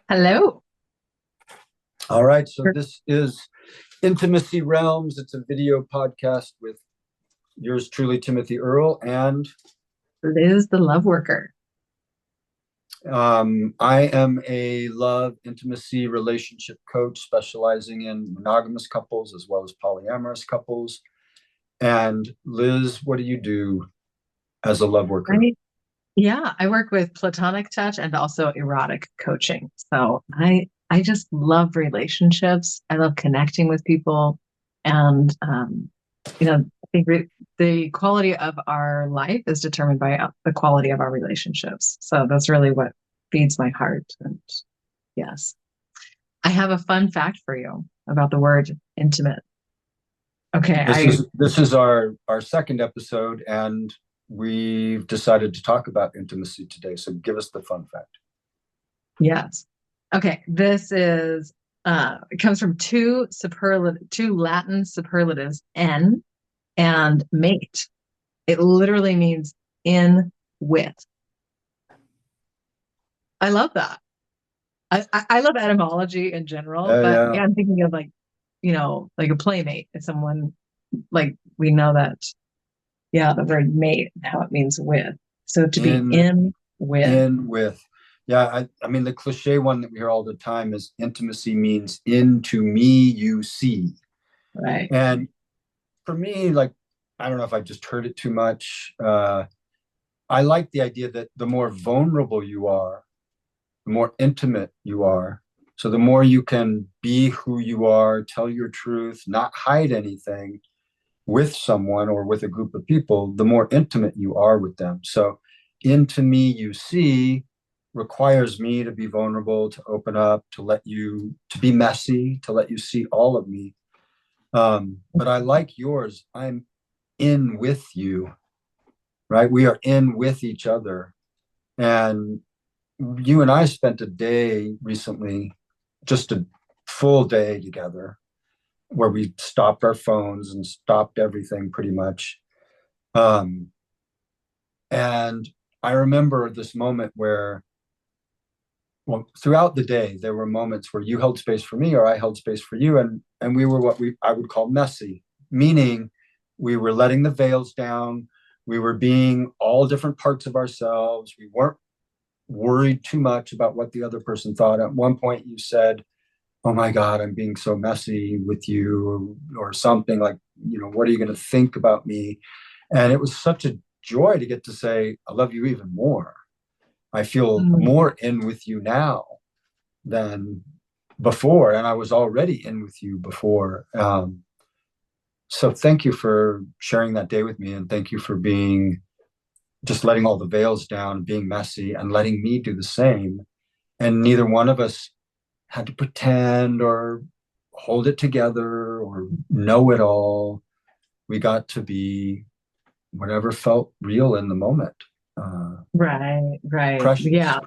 Hello. All right, so this is Intimacy Realms. It's a video podcast with yours truly, Timothy Earl, and Liz, the love worker. I am a love, intimacy, relationship coach specializing in monogamous couples as well as polyamorous couples. And Liz, what do you do as a love worker? I yeah, I work with platonic touch and also erotic coaching. So I just love relationships. I love connecting with people, and I think the quality of our life is determined by the quality of our relationships. So that's really what feeds my heart. And yes, I have a fun fact for you about the word intimate. Okay, This is our second episode, and we've decided to talk about intimacy today. So give us the fun fact. yes. Okay, this is it comes from two Latin superlatives, en and mate. It literally means in with. I love that. I love etymology in general, but Yeah, yeah, I'm thinking of like a playmate. It's someone like we know that, yeah, the word mate, how it means with. So to be in in with, in with. Yeah, I mean, the cliche one that we hear all the time is intimacy means into me you see. right? And for me, like, I don't know if I just heard it too much. I like the idea that the more vulnerable you are, the more intimate you are. So the more you can be who you are, tell your truth, not hide anything with someone or with a group of people, the more intimate you are with them. So into me you see requires me to be vulnerable, to open up, to be messy, to let you see all of me. But I like yours. I'm in with you, right? We are in with each other. And you and I spent a day recently, just a full day together, where we stopped our phones and stopped everything pretty much. Um, and I remember this moment where, well, throughout the day, there were moments where you held space for me or I held space for you, and we were what we I would call messy, meaning we were letting the veils down. We were being all different parts of ourselves. We weren't worried too much about what the other person thought. At one point, you said, "Oh my God, I'm being so messy with you," or something like, "What are you going to think about me?" And it was such a joy to get to say, "I love you even more. I feel Mm. more in with you now than before." And I was already in with you before. So thank you for sharing that day with me. And thank you for just letting all the veils down, being messy, and letting me do the same. And neither one of us had to pretend or hold it together or know it all. We got to be whatever felt real in the moment. Right, right. Precious. Yeah.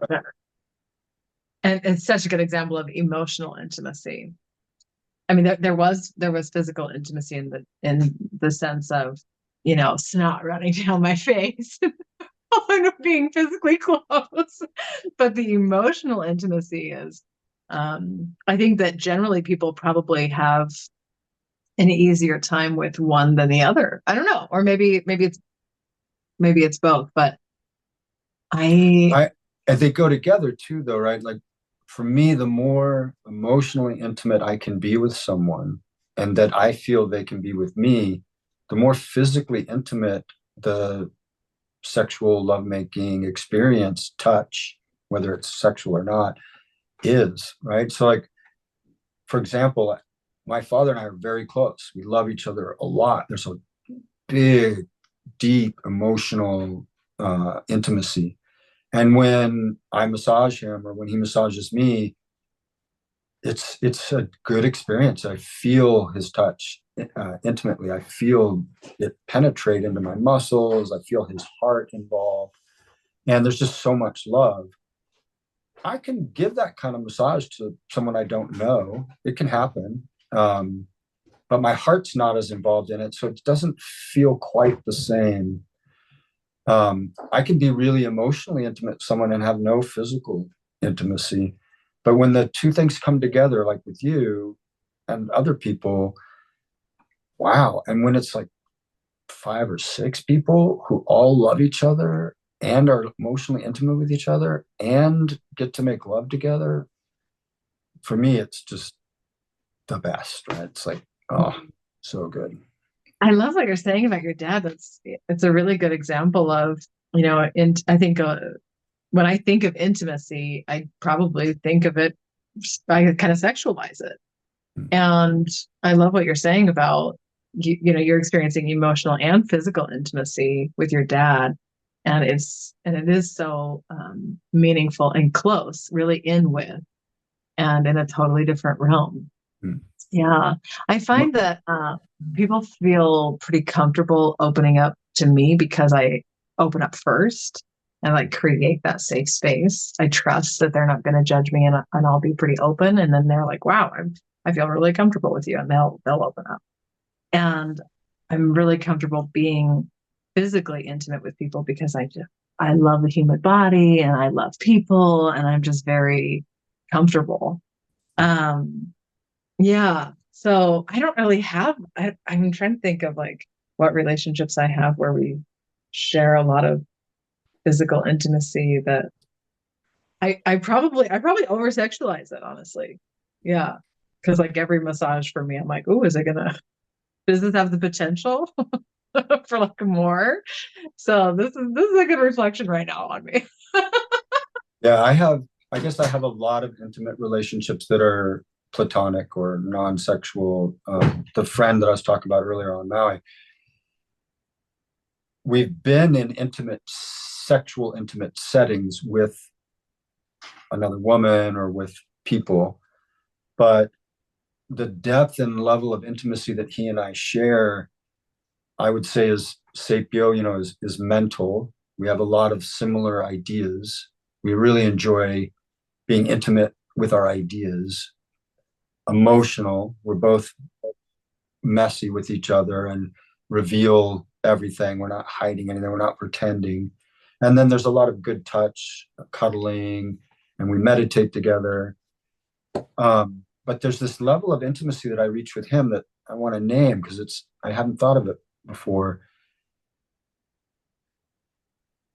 And it's such a good example of emotional intimacy. I mean, there was physical intimacy in the sense of, snot running down my face and being physically close. But the emotional intimacy is, I think that generally people probably have an easier time with one than the other. I don't know, or maybe it's both. But I, I and they go together too, though, right? Like for me, the more emotionally intimate I can be with someone, and that I feel they can be with me, the more physically intimate the sexual lovemaking experience, touch, whether it's sexual or not, is, right? So, like, for example, my father and I are very close. We love each other a lot. There's a big, deep emotional intimacy. And when I massage him or when he massages me, it's a good experience. I feel his touch intimately. I feel it penetrate into my muscles. I feel his heart involved, and there's just so much love. I can give that kind of massage to someone I don't know. It can happen, but my heart's not as involved in it, so it doesn't feel quite the same. I can be really emotionally intimate with someone and have no physical intimacy. But when the two things come together, like with you and other people, wow. And when it's like 5 or 6 people who all love each other and are emotionally intimate with each other and get to make love together, for me, it's just the best, right? It's like, oh, so good. I love what you're saying about your dad. It's a really good example of, I think when I think of intimacy, I probably think of it, I kind of sexualize it. And I love what you're saying about, you're experiencing emotional and physical intimacy with your dad. And it is so meaningful and close, really in with, and in a totally different realm. Mm. Yeah. I find that people feel pretty comfortable opening up to me because I open up first and like create that safe space. I trust that they're not going to judge me, and I'll be pretty open. And then they're like, wow, I feel really comfortable with you. And they'll open up. And I'm really comfortable being physically intimate with people because I love the human body and I love people, and I'm just very comfortable. Yeah. So I don't really I'm trying to think of like what relationships I have where we share a lot of physical intimacy that I probably over sexualize it, honestly. Yeah. Cause like every massage for me, I'm like, oh, does this have the potential for like more? So this is a good reflection right now on me. Yeah, I guess I have a lot of intimate relationships that are platonic or non-sexual. The friend that I was talking about earlier on Maui, we've been in sexual intimate settings with another woman or with people, but the depth and level of intimacy that he and I share, I would say is sapio, is mental. We have a lot of similar ideas. We really enjoy being intimate with our ideas. Emotional, we're both messy with each other and reveal everything. We're not hiding anything, we're not pretending. And then there's a lot of good touch, cuddling, and we meditate together. But there's this level of intimacy that I reach with him that I want to name because I haven't thought of it before.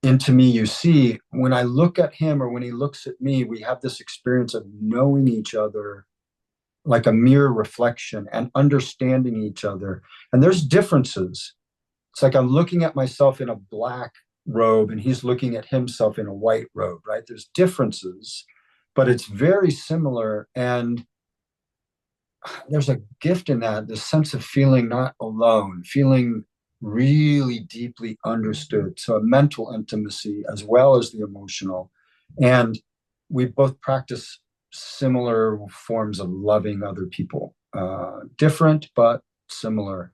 Into me, you see, when I look at him or when he looks at me, we have this experience of knowing each other like a mirror reflection and understanding each other. And there's differences. It's like I'm looking at myself in a black robe and he's looking at himself in a white robe, right? There's differences, but it's very similar. And there's a gift in that, this sense of feeling not alone, feeling really deeply understood. So a mental intimacy as well as the emotional. And we both practice similar forms of loving other people, different but similar.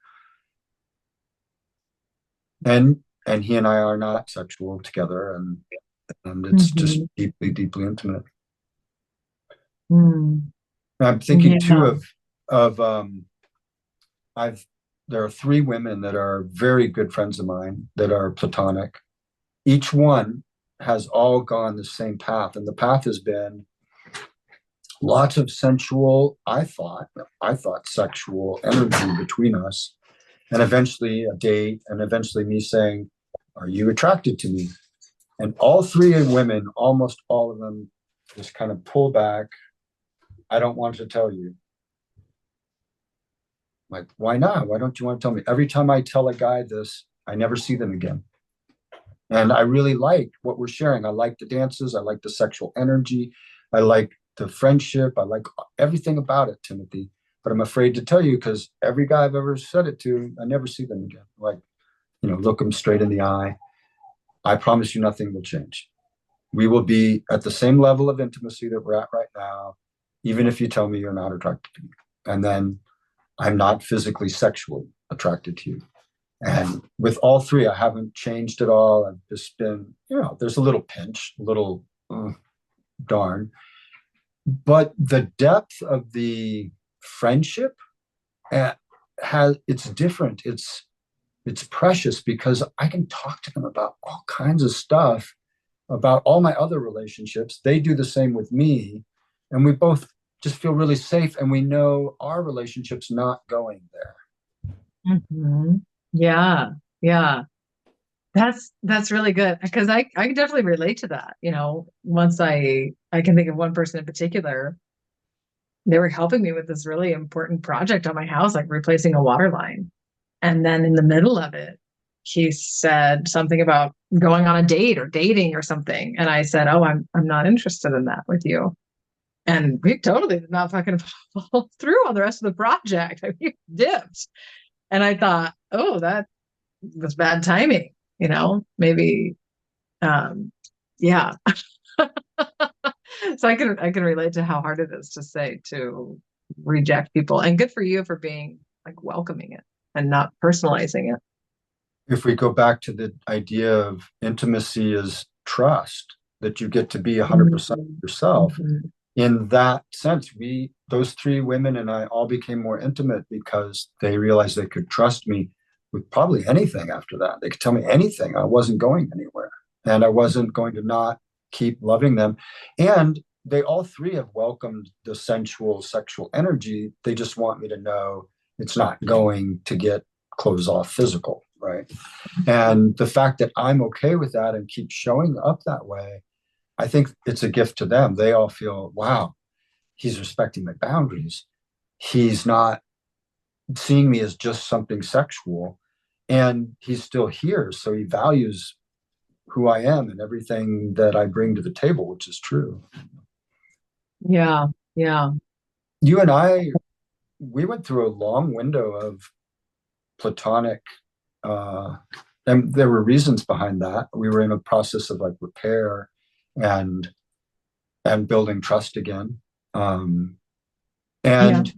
And he and I are not sexual together, and it's just deeply, deeply intimate. Mm. I'm thinking too of there are 3 women that are very good friends of mine that are platonic. Each one has all gone the same path, and the path has been lots of sensual, I thought sexual energy between us, and eventually a date, and eventually me saying, are you attracted to me? And all 3 women, almost all of them, just kind of pull back. I don't want to tell you. Like, why not? Why don't you want to tell me? Every time I tell a guy this, I never see them again. And I really like what we're sharing. I like the dances. I like the sexual energy. I like the friendship. I like everything about it, Timothy. But I'm afraid to tell you because every guy I've ever said it to, I never see them again. Like, look them straight in the eye. I promise you nothing will change. We will be at the same level of intimacy that we're at right now, even if you tell me you're not attracted to me. And then I'm not physically sexually attracted to you. And with all 3, I haven't changed at all. I've just been, there's a little pinch, a little darn. But the depth of the friendship it's different. It's precious because I can talk to them about all kinds of stuff, about all my other relationships. They do the same with me. and we both just feel really safe, and we know our relationship's not going there. Yeah, yeah. That's really good because I can definitely relate to that. Once I can think of one person in particular, they were helping me with this really important project on my house, like replacing a water line. And then in the middle of it, he said something about going on a date or dating or something. And I said, "Oh, I'm not interested in that with you." And we totally did not fucking follow through on the rest of the project. I mean, we dipped. And I thought, oh, that was bad timing, maybe yeah. So I can relate to how hard it is to say to reject people. And good for you for being like welcoming it and not personalizing it. If we go back to the idea of intimacy as trust, that you get to be 100% Mhm. yourself, Mhm. in that sense, those three women and I all became more intimate because they realized they could trust me with probably anything after that. They could tell me anything. I wasn't going anywhere, and I wasn't going to not keep loving them. And they all three have welcomed the sensual sexual energy. They just want me to know it's not going to get close off physical, right? And the fact that I'm okay with that and keep showing up that way, I think it's a gift to them. They all feel, wow, he's respecting my boundaries. He's not seeing me as just something sexual, and he's still here. So he values who I am and everything that I bring to the table, which is true. Yeah, yeah, You and I, we went through a long window of platonic, uh, and there were reasons behind that. We were in a process of like repair and building trust again. Um, yeah, and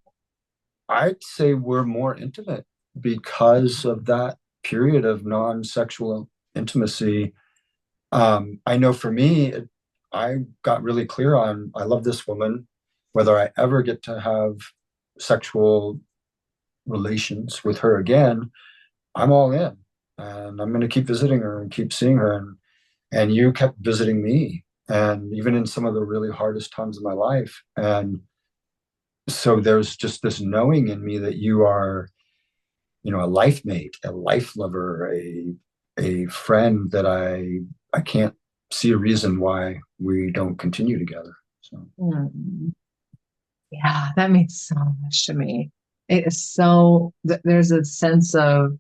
I'd say we're more intimate because of that period of non-sexual intimacy. I know for me, I got really clear on I love this woman. Whether I ever get to have sexual relations with her again, I'm all in, and I'm going to keep visiting her and keep seeing her. And you kept visiting me, and even in some of the really hardest times of my life. And so there's just this knowing in me that you are, a life mate, a life lover, a friend that I can't see a reason why we don't continue together. So mm, yeah. That means so much to me. It is there's a sense of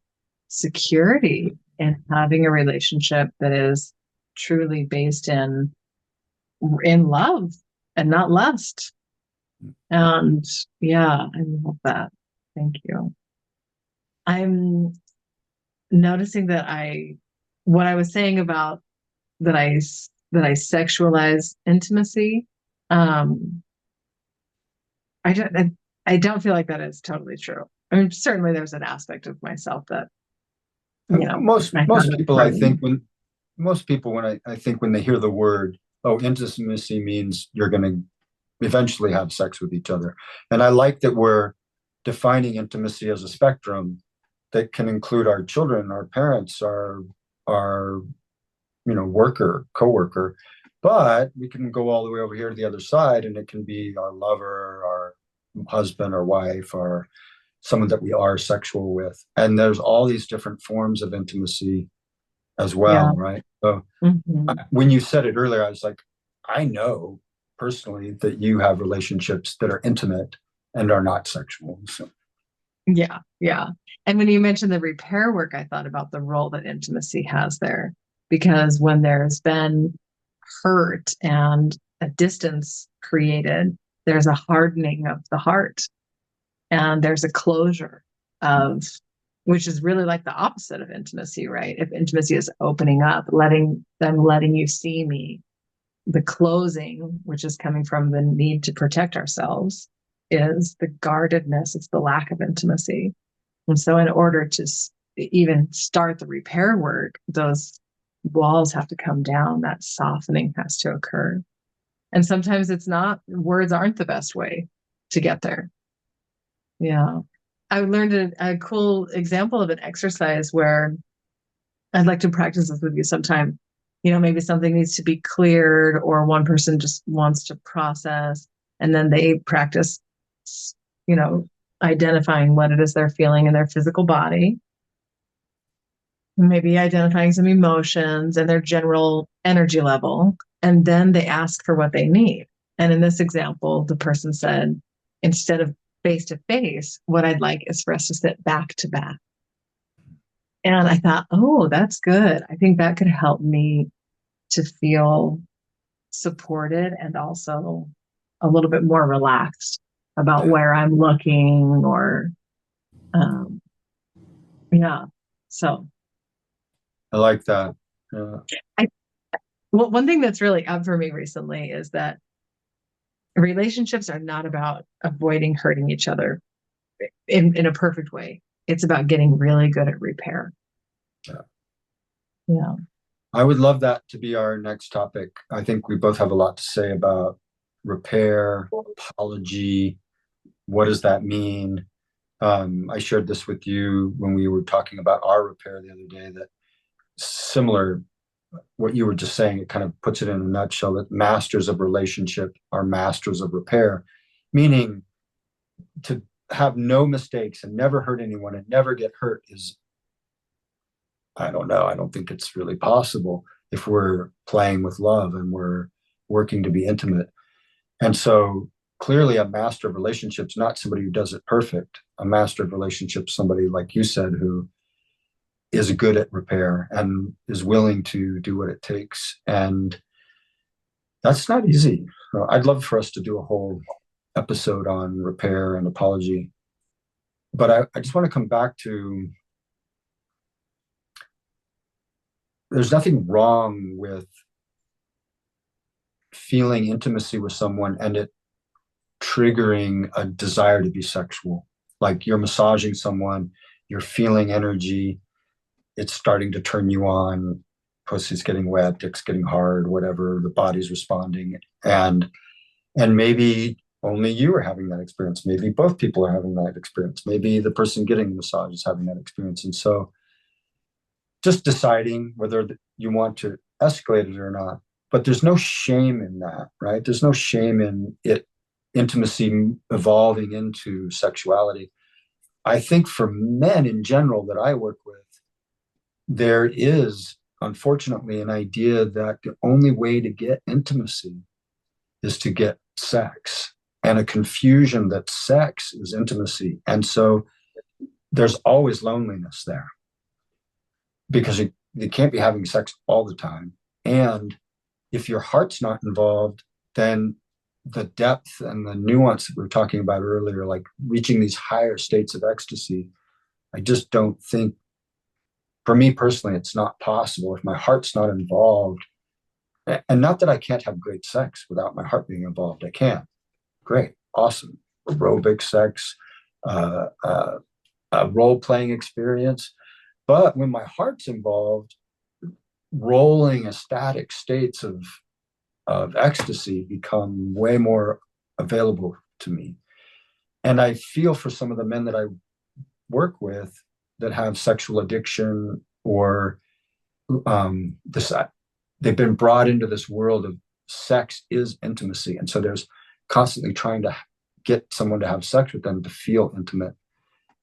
security in having a relationship that is truly based in love and not lust. And yeah, I love that. Thank you. I'm noticing that what I was saying about that I sexualize intimacy. Um, I don't feel like that is totally true. I mean, certainly there's an aspect of myself that, most I most found it people, I funny. think, when most people when I think when they hear the word, oh, intimacy means you're going to eventually have sex with each other. And I like that we're defining intimacy as a spectrum that can include our children, our parents, our worker, coworker, but we can go all the way over here to the other side, and it can be our lover, our husband or wife, or someone that we are sexual with. And there's all these different forms of intimacy as Yeah. well, right? So Hmm. when you said it earlier, I was like, I know personally that you have relationships that are intimate and are not sexual. So Yeah. Yeah. And when you mentioned the repair work, I thought about the role that intimacy has there. Because when there's been hurt and a distance created, there's a hardening of the heart and there's a closure of, which is really like the opposite of intimacy, right? If intimacy is opening up, letting you see me, the closing, which is coming from the need to protect ourselves, is the guardedness, it's the lack of intimacy. And so in order to even start the repair work, those walls have to come down, that softening has to occur. And sometimes words aren't the best way to get there. Yeah. I learned a cool example of an exercise where I'd like to practice this with you sometime. Maybe something needs to be cleared or one person just wants to process. And then they practice, you know, identifying what it is they're feeling in their physical body, maybe identifying some emotions and their general energy level. And then they ask for what they need. And in this example, the person said, instead of face to face, what I'd like is for us to sit back to back. And I thought, oh, that's good. I think that could help me to feel supported and also a little bit more relaxed about where I'm looking or, yeah. So I like that. Yeah. Well, one thing that's really up for me recently is that relationships are not about avoiding hurting each other in a perfect way. It's about getting really good at repair. Yeah. Yeah. I would love that to be our next topic. I think we both have a lot to say about repair, apology. What does that mean? I shared this with you when we were talking about our repair the other day, that similar, what you were just saying, it kind of puts it in a nutshell, that masters of relationship are masters of repair, meaning to have no mistakes and never hurt anyone and never get hurt is, I don't know, I don't think it's really possible if we're playing with love and we're working to be intimate. And so clearly a master of relationships, not somebody who does it perfect. A master of relationships, somebody like you said, who is good at repair and is willing to do what it takes. And that's not easy. I'd love for us to do a whole episode on repair and apology. But I just want to come back to, there's nothing wrong with feeling intimacy with someone and it triggering a desire to be sexual. Like you're massaging someone, you're feeling energy, it's starting to turn you on, pussy's getting wet, dick's getting hard, whatever, the body's responding. And maybe only you are having that experience. Maybe both people are having that experience. Maybe the person getting the massage is having that experience. And so just deciding whether you want to escalate it or not. But there's no shame in that, right? There's no shame in it, intimacy evolving into sexuality. I think for men in general that I work with, there is unfortunately an idea that the only way to get intimacy is to get sex, and a confusion that sex is intimacy. And so there's always loneliness there because you can't be having sex all the time. And if your heart's not involved, then the depth and the nuance that we were talking about earlier, like reaching these higher states of ecstasy, I just don't think, for me personally, it's not possible if my heart's not involved. And not that I can't have great sex without my heart being involved. I can. Great. Awesome. Aerobic sex, a role-playing experience. But when my heart's involved, rolling ecstatic states of ecstasy become way more available to me. And I feel for some of the men that I work with that have sexual addiction or they've been brought into this world of sex is intimacy. And so there's constantly trying to get someone to have sex with them to feel intimate.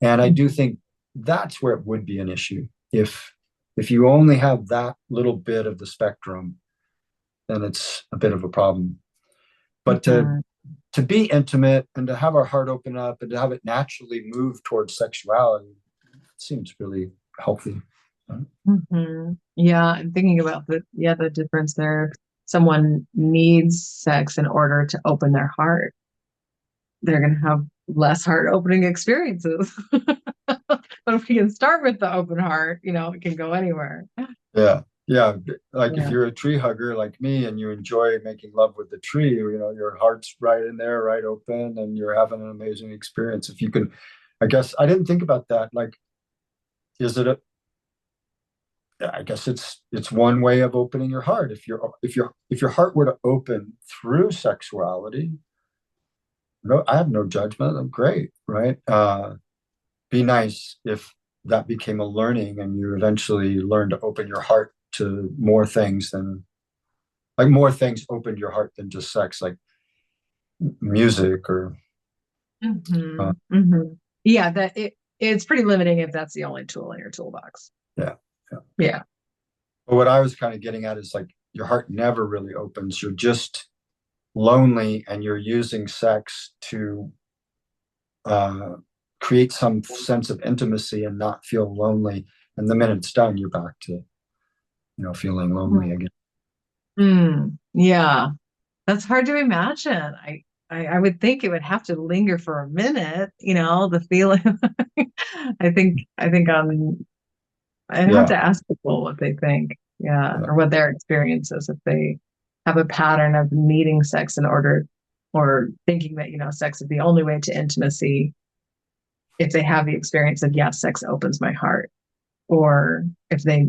And I do think that's where it would be an issue. If you only have that little bit of the spectrum, then it's a bit of a problem. But to be intimate and to have our heart open up and to have it naturally move towards sexuality seems really healthy. Mm-hmm. Yeah, I'm thinking about the difference there. Someone needs sex in order to open their heart. They're going to have less heart opening experiences. But if we can start with the open heart, it can go anywhere. Yeah. Like if you're a tree hugger like me and you enjoy making love with the tree, your heart's right in there, right open, and you're having an amazing experience. If you can, I guess I didn't think about that. Like, I guess it's one way of opening your heart. If your heart were to open through sexuality, no, I have no judgment. I'm great, right? Be nice if that became a learning and you eventually learn to open your heart to more things opened your heart than just sex. Like music or Hmm. Hmm. Yeah, it's pretty limiting if that's the only tool in your toolbox. yeah, yeah. Yeah. But what I was kind of getting at is like your heart never really opens. You're just lonely and you're using sex to uh, create some sense of intimacy and not feel lonely. And the minute it's done, you're back to, feeling lonely again. Mm, yeah. That's hard to imagine. I would think it would have to linger for a minute, the feeling. I think I'd have Yeah, to ask people what they think. Yeah, yeah, or what their experience is if they have a pattern of needing sex in order or thinking that, sex is the only way to intimacy. If they have the experience of yes, sex opens my heart, or if they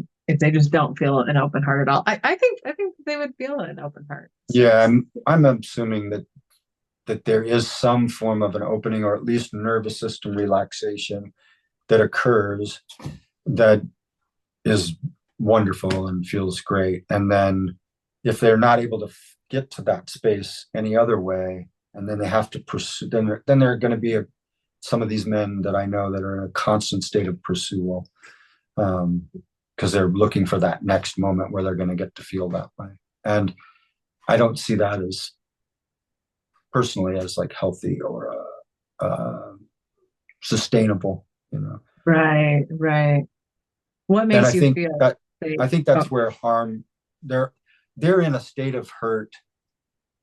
just don't feel an open heart at all. I think they would feel an open heart. yeah. Sex. I'm assuming that there is some form of an opening or at least nervous system relaxation that occurs that is wonderful and feels great. And then if they're not able to get to that space any other way, and then they have to pursue, then there are going to be some of these men that I know that are in a constant state of pursual, because they're looking for that next moment where they're going to get to feel that way. And I don't see that as personally as like healthy or sustainable, Right, right. What And makes you feel safe? I think Oh, that's where harm they're they're in a state of hurt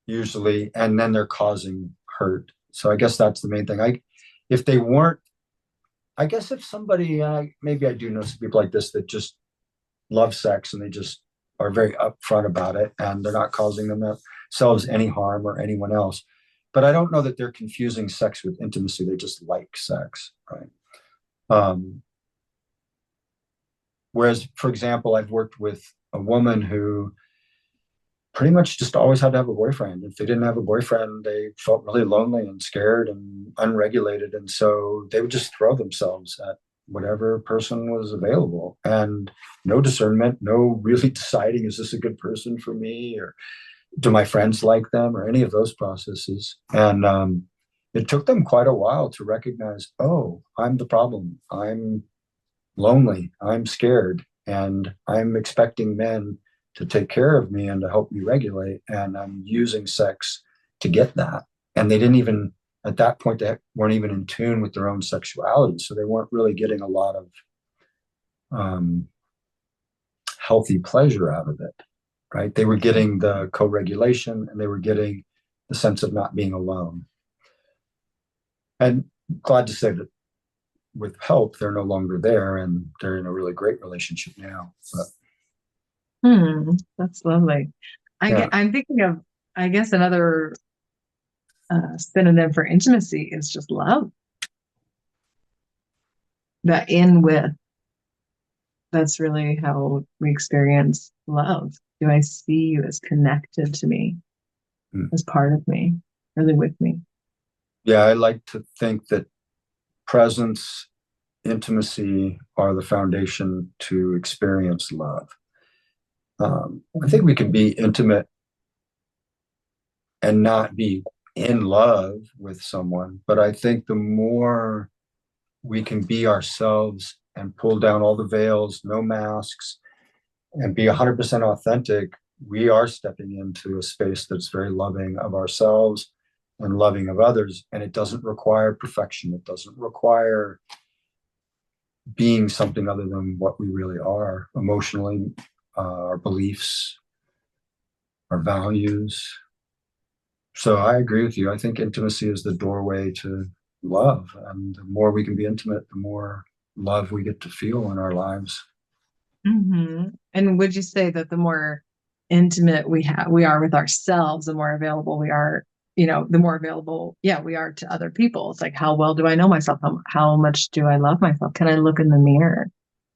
usually, and then they're causing hurt. So I guess that's the main thing. If they weren't, I guess if somebody, maybe I do know some people like this that just love sex and they just are very upfront about it and they're not causing themselves any harm or anyone else. But I don't know that they're confusing sex with intimacy. They just like sex, right? Um, Whereas, for example, I've worked with a woman who pretty much just always had to have a boyfriend. If they didn't have a boyfriend, they felt really lonely and scared and unregulated. And so they would just throw themselves at whatever person was available and no discernment, no really deciding, is this a good person for me? Or do my friends like them or any of those processes? And it took them quite a while to recognize, oh, I'm the problem. I'm lonely. I'm scared. And I'm expecting men to take care of me and to help me regulate. And I'm using sex to get that. And they didn't even, at that point, they weren't even in tune with their own sexuality. So they weren't really getting a lot of um, healthy pleasure out of it, right? They were getting the co regulation and they were getting the sense of not being alone. And glad to say that with help, they're no longer there and they're in a really great relationship now. But that's lovely. yeah, I'm thinking of, I guess, another synonym for intimacy is just love. That in with, that's really how we experience love. Do I see you as connected to me, mm. as part of me, really with me? Yeah, I like to think that presence, intimacy are the foundation to experience love. I think we can be intimate and not be in love with someone, but I think the more we can be ourselves and pull down all the veils, no masks, and be 100% authentic, we are stepping into a space that's very loving of ourselves and loving of others. And it doesn't require perfection. It doesn't require being something other than what we really are emotionally, our beliefs, our values. So I agree with you. I think intimacy is the doorway to love. And the more we can be intimate, the more love we get to feel in our lives. And would you say that the more intimate we are with ourselves, the more available we are, the more available, yeah, we are to other people. It's like, how well do I know myself? How much do I love myself? Can I look in the mirror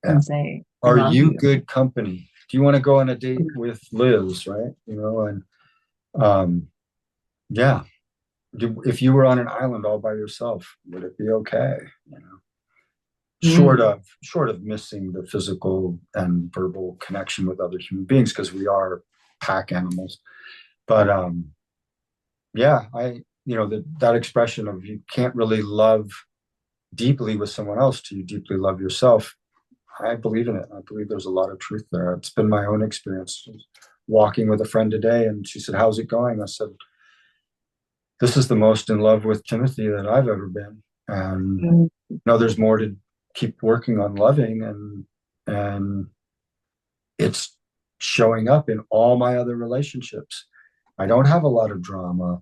Yeah. and say, I Are love you you? good company? Do you want to go on a date with Liz, right? And um, yeah, if you were on an island all by yourself, would it be okay? Short Mm. of missing the physical and verbal connection with other human beings because we are pack animals. But yeah, that expression of you can't really love deeply with someone else till you deeply love yourself. I believe in it. I believe there's a lot of truth there. It's been my own experience. Walking with a friend today, and she said, "How's it going?" I said, "This is the most in love with Timothy that I've ever been." And there's more to keep working on loving, and it's showing up in all my other relationships. I don't have a lot of drama.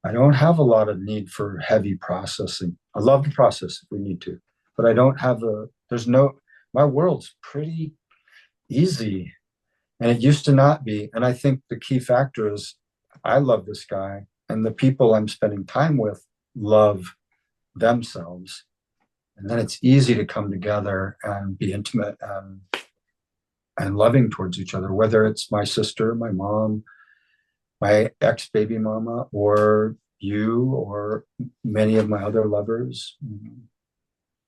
I don't have a lot of need for heavy processing. I love to process if we need to, but I don't have my world's pretty easy, and it used to not be. And I think the key factor is I love this guy, and the people I'm spending time with love themselves. And then it's easy to come together and be intimate and loving towards each other, whether it's my sister, my mom, my ex-baby mama, or you, or many of my other lovers.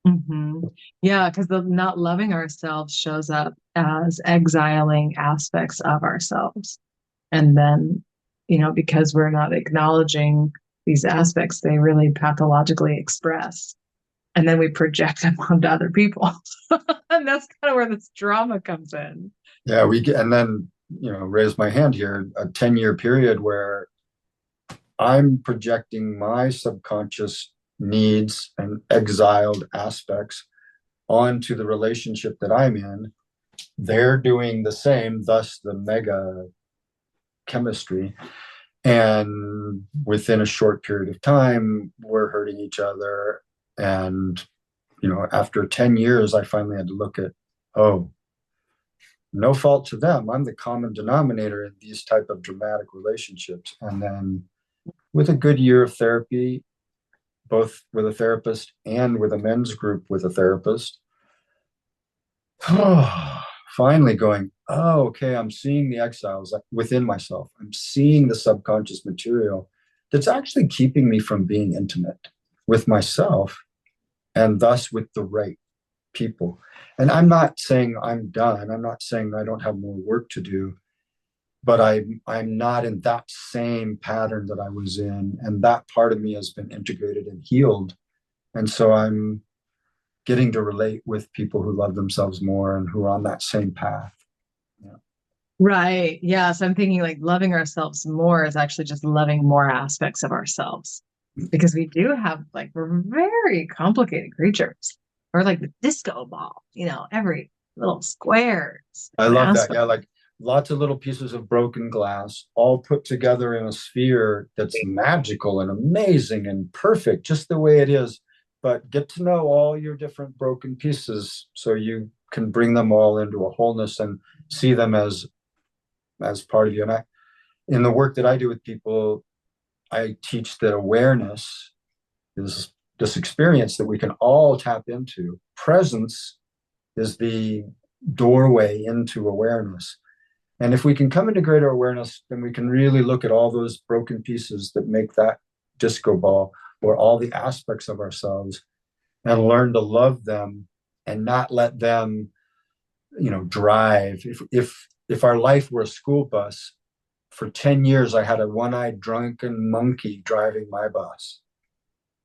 Mm-hmm. Yeah, because the not loving ourselves shows up as exiling aspects of ourselves. And then, because we're not acknowledging these aspects, they really pathologically express. And then we project them onto other people. And that's kind of where this drama comes in. Yeah, and then, raise my hand here, a 10-year period where I'm projecting my subconscious needs and exiled aspects onto the relationship that I'm in. They're doing the same, thus the mega chemistry. And within a short period of time, we're hurting each other. And, after 10 years, I finally had to look at, oh, no fault to them. I'm the common denominator in these type of dramatic relationships. And then with a good year of therapy, both with a therapist and with a men's group with a therapist, finally going, oh, okay, I'm seeing the exiles within myself. I'm seeing the subconscious material that's actually keeping me from being intimate with myself and thus with the right people. And I'm not saying I'm done. I'm not saying I don't have more work to do, but I'm not in that same pattern that I was in. And that part of me has been integrated and healed. And so I'm getting to relate with people who love themselves more and who are on that same path. Yeah. Right. Yeah. So I'm thinking like loving ourselves more is actually just loving more aspects of ourselves, because we do have we're very complicated creatures. Or like the disco ball, every little square. I love that. Yeah. Like lots of little pieces of broken glass all put together in a sphere that's magical and amazing and perfect, just the way it is. But get to know all your different broken pieces so you can bring them all into a wholeness and see them as part of you. And in the work that I do with people, I teach that awareness is this experience that we can all tap into. Presence is the doorway into awareness. And if we can come into greater awareness, then we can really look at all those broken pieces that make that disco ball, or all the aspects of ourselves, and learn to love them and not let them, drive. If our life were a school bus, for 10 years, I had a one-eyed drunken monkey driving my bus.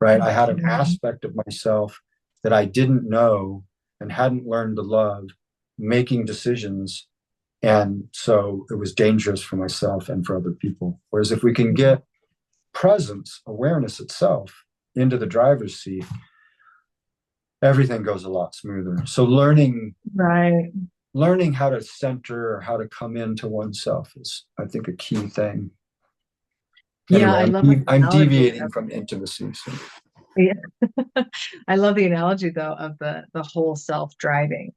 Right? I had an aspect of myself that I didn't know and hadn't learned to love, making decisions. And so it was dangerous for myself and for other people. Whereas if we can get presence, awareness itself into the driver's seat, everything goes a lot smoother. So learning how to center or how to come into oneself is, I think, a key thing. Yeah, anyway, I'm deviating from intimacy. So. Yeah. I love the analogy though of the whole self driving,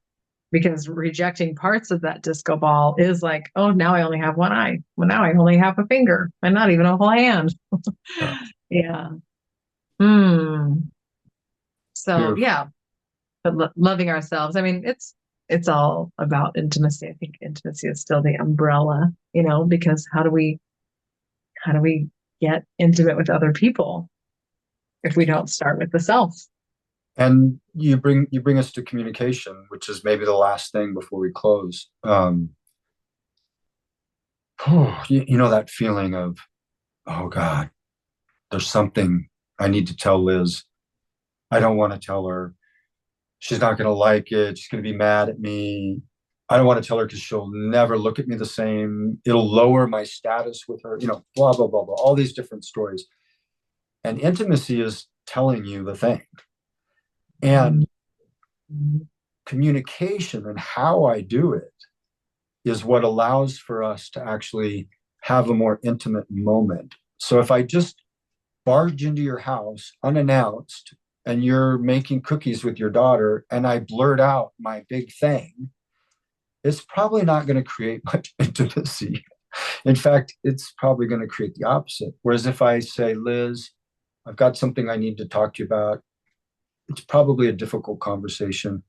because rejecting parts of that disco ball is like, oh, now I only have one eye. Well, now I only have a finger and not even a whole hand. Yeah. So Beautiful. yeah, but loving ourselves. I mean, it's all about intimacy. I think intimacy is still the umbrella, because how do we get intimate with other people if we don't start with the self? And you bring us to communication, which is maybe the last thing before we close. That feeling of, oh God, there's something I need to tell Liz. I don't want to tell her. She's not going to like it. She's going to be mad at me. I don't want to tell her because she'll never look at me the same. It'll lower my status with her, blah, blah, blah, blah, all these different stories. And intimacy is telling you the thing. And communication and how I do it is what allows for us to actually have a more intimate moment. So if I just barge into your house unannounced and you're making cookies with your daughter and I blurt out my big thing, it's probably not going to create much intimacy. In fact, it's probably going to create the opposite. Whereas if I say, Liz, I've got something I need to talk to you about, it's probably a difficult conversation.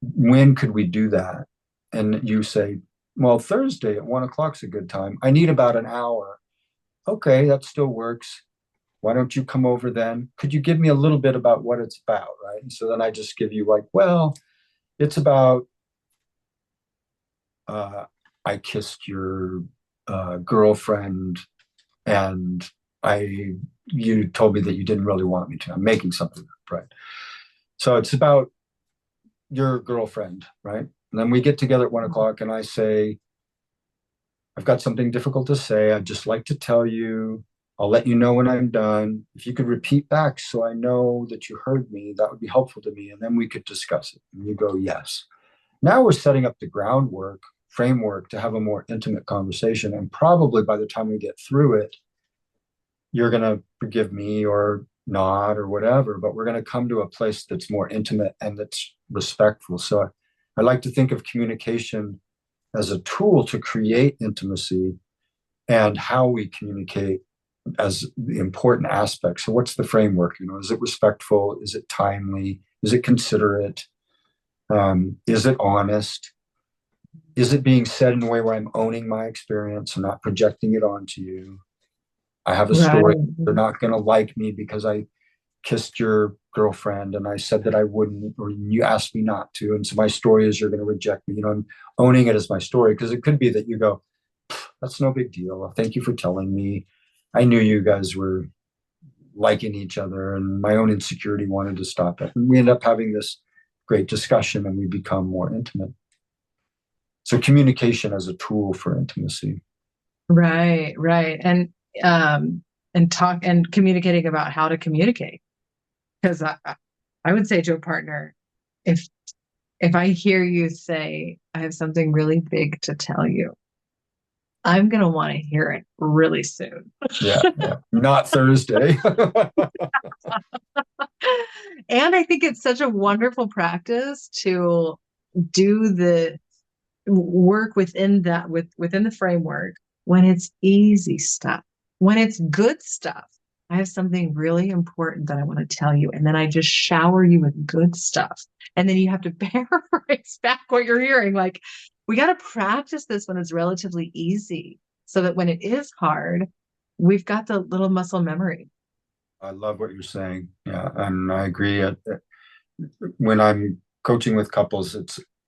When could we do that? And you say, well, Thursday at 1:00 is a good time. I need about an hour. Okay, that still works. Why don't you come over then? Could you give me a little bit about what it's about, right? And so then I just give you like, well, it's about I kissed your girlfriend and you told me that you didn't really want me to. I'm making something up, right? So it's about your girlfriend, right? And then we get together at 1:00 and I say, I've got something difficult to say. I'd just like to tell you. I'll let you know when I'm done. If you could repeat back so I know that you heard me, that would be helpful to me. And then we could discuss it. And you go, yes. Now we're setting up the framework to have a more intimate conversation. And probably by the time we get through it, you're going to forgive me or not or whatever, but we're going to come to a place that's more intimate and that's respectful. So I like to think of communication as a tool to create intimacy, and how we communicate as the important aspect. So what's the framework? Is it respectful? Is it timely? Is it considerate? Is it honest? Is it being said in a way where I'm owning my experience and not projecting it onto you? I have a story. They're not going to like me because I kissed your girlfriend and I said that I wouldn't, or you asked me not to. And so my story is you're going to reject me. I'm owning it as my story, because it could be that you go, that's no big deal. Thank you for telling me. I knew you guys were liking each other and my own insecurity wanted to stop it. And we end up having this great discussion and we become more intimate. So communication as a tool for intimacy. Right. And talk and communicating about how to communicate. Because I would say to a partner, if I hear you say, I have something really big to tell you, I'm going to want to hear it really soon. Yeah. Not Thursday. And I think it's such a wonderful practice to do the work within the framework when it's easy stuff, when it's good stuff. I have something really important that I want to tell you. And then I just shower you with good stuff. And then you have to paraphrase back what you're hearing. Like, we got to practice this when it's relatively easy, so that when it is hard, we've got the little muscle memory. I love what you're saying. Yeah. And I agree. When I'm coaching with couples,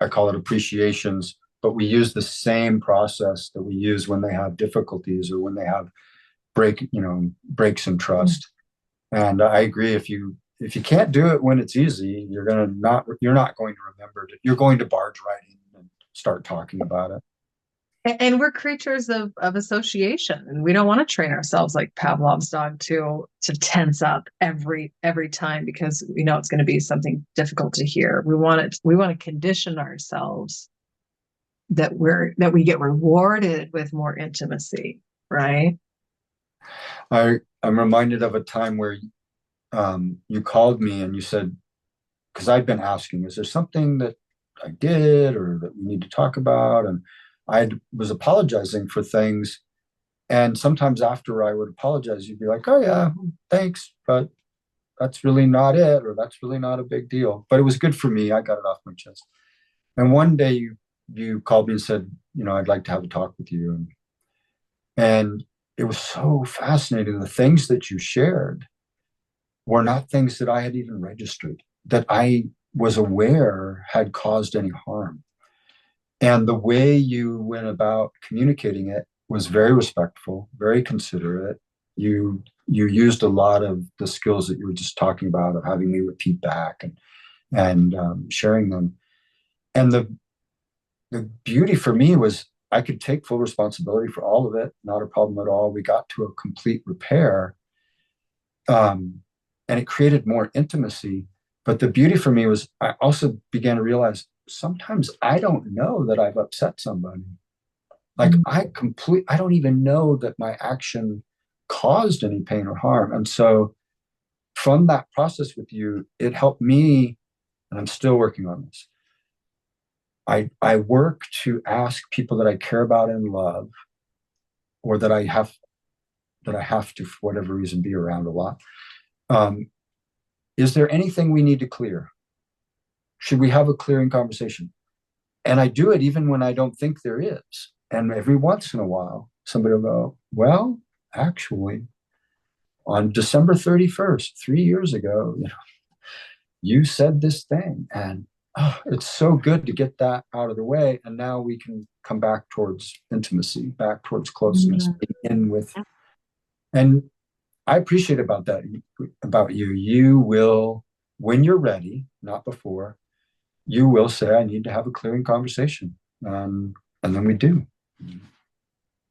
I call it appreciations, but we use the same process that we use when they have difficulties or when they have breaks in trust. And I agree. If you can't do it when it's easy, you're not going to remember it. You're going to barge right in and start talking about it. And we're creatures of association, and we don't want to train ourselves like Pavlov's dog to tense up every time because we know it's going to be something difficult to hear. We want to condition ourselves that we get rewarded with more intimacy, right? I'm reminded of a time where you called me and you said, because I'd been asking, is there something that I did or that we need to talk about? And I was apologizing for things. And sometimes after I would apologize, you'd be like, oh yeah, thanks, but that's really not it, or that's really not a big deal. But it was good for me. I got it off my chest. And one day you called me and said, I'd like to have a talk with you. And it was so fascinating. The things that you shared were not things that I had even registered, that I was aware had caused any harm. And the way you went about communicating it was very respectful, very considerate. you used a lot of the skills that you were just talking about, of having me repeat back and sharing them. And the beauty for me was I could take full responsibility for all of it, not a problem at all. We got to a complete repair, and it created more intimacy. But the beauty for me was I also began to realize sometimes I don't know that I've upset somebody. Like I don't even know that my action caused any pain or harm. And so from that process with you, it helped me, and I'm still working on this. I work to ask people that I care about and love, or that I have to, for whatever reason, be around a lot. Is there anything we need to clear? Should we have a clearing conversation? And I do it even when I don't think there is. And every once in a while, somebody will go, well, actually, on December 31st, 3 years ago, you said this thing. And it's so good to get that out of the way. And now we can come back towards intimacy, back towards closeness, in with. And I appreciate about you. You will, when you're ready, not before, you will say, I need to have a clearing conversation. And then we do.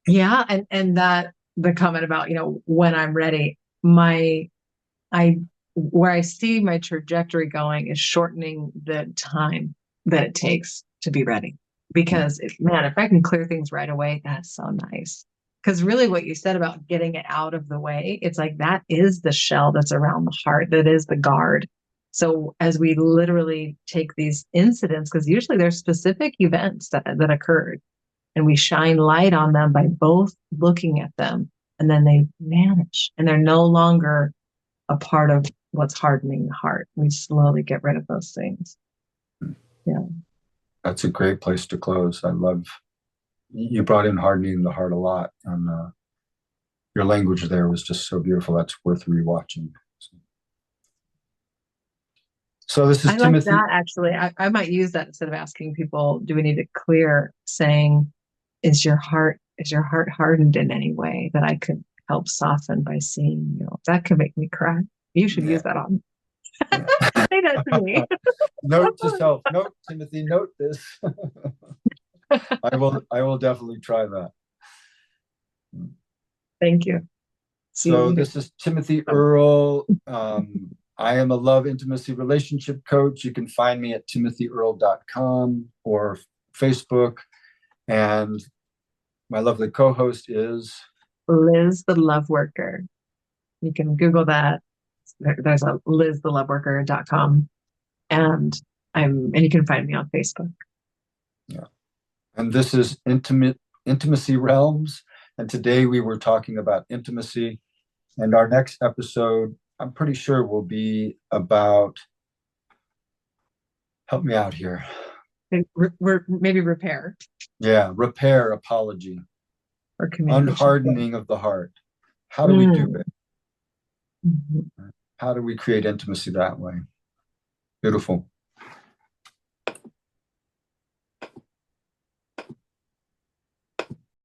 Yeah. And that the comment about, when I'm ready, where I see my trajectory going is shortening the time that it takes to be ready. Because if I can clear things right away, that's so nice. Because really what you said about getting it out of the way, it's like that is the shell that's around the heart, that is the guard. So as we literally take these incidents, because usually there's specific events that occurred, and we shine light on them by both looking at them, and then they vanish and they're no longer a part of what's hardening the heart. We slowly get rid of those things. Yeah. That's a great place to close. I love you brought in hardening the heart a lot, and your language there was just so beautiful. That's worth rewatching. So this is Timothy. Like that, actually. I might use that instead of asking people, do we need to clear, saying, is your heart hardened in any way that I could help soften by seeing you? That could make me cry. You should use that on. Say that to me. Note to self. Note, Timothy, note this. I will definitely try that. Thank you. So this is Timothy Earl. I am a love, intimacy, relationship coach. You can find me at timothyearl.com or Facebook. And my lovely co-host is Liz the Love Worker. You can Google that. There's a liztheloveworker.com. And you can find me on Facebook. Yeah. And this is Intimacy Realms. And today we were talking about intimacy. And our next episode, I'm pretty sure, will be about, help me out here. Maybe repair. Yeah, repair, apology. Or communication. Unhardening of the heart. How do we do it? Mm-hmm. How do we create intimacy that way? Beautiful.